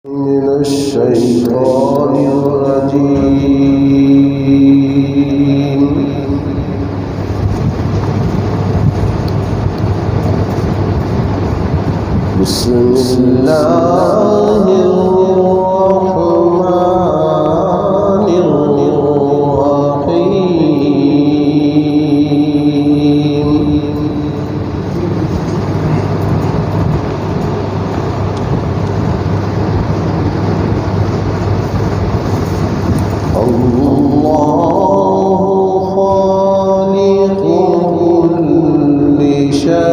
من الشيطان الرجيم. بسم الله الرحمن الرحيم. الله خالق كل شيء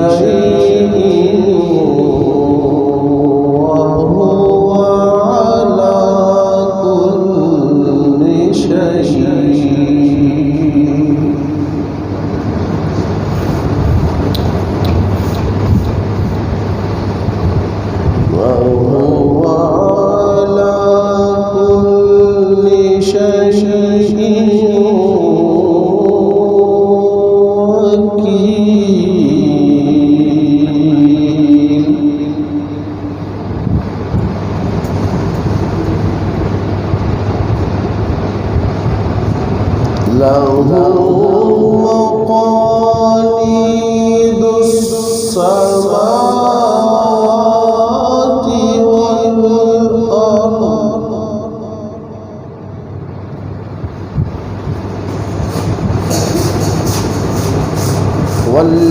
وهو على كل شيء له مقاليد السماوات والأرض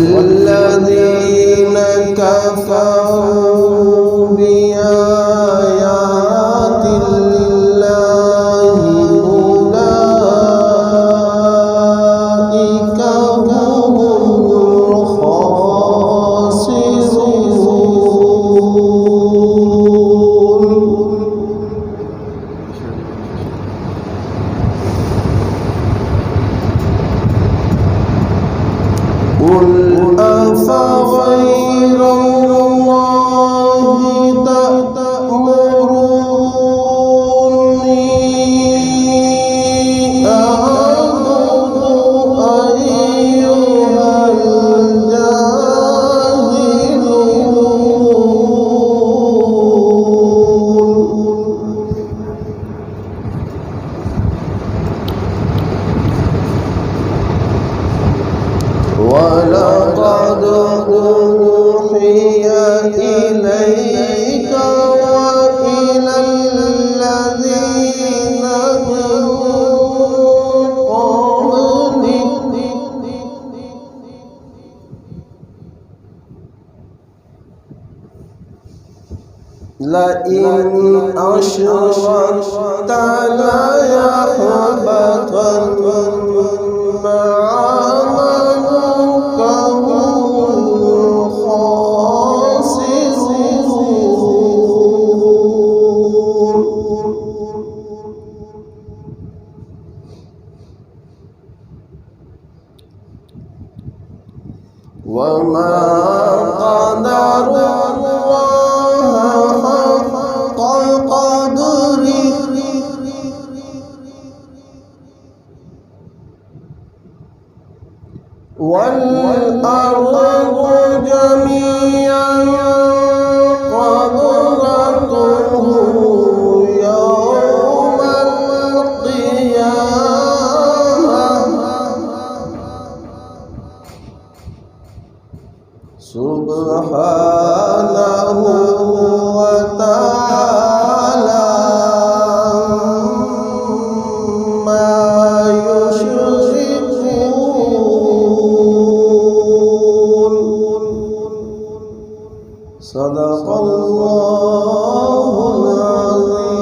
والذين كفروا بآيات الله أولئك هم الخاسرون. قل أفغير الله تأمروني أعبد أيها الجاهلون. ولقد أوحي إليك وإلى الذين من قبلك لئن أشركت ليحبطن عملك وما قدر الله حق قدره والأرض جميعا قبضته يوم القيامة سبحانه وتعالى ما يشركون. صدق الله العظيم.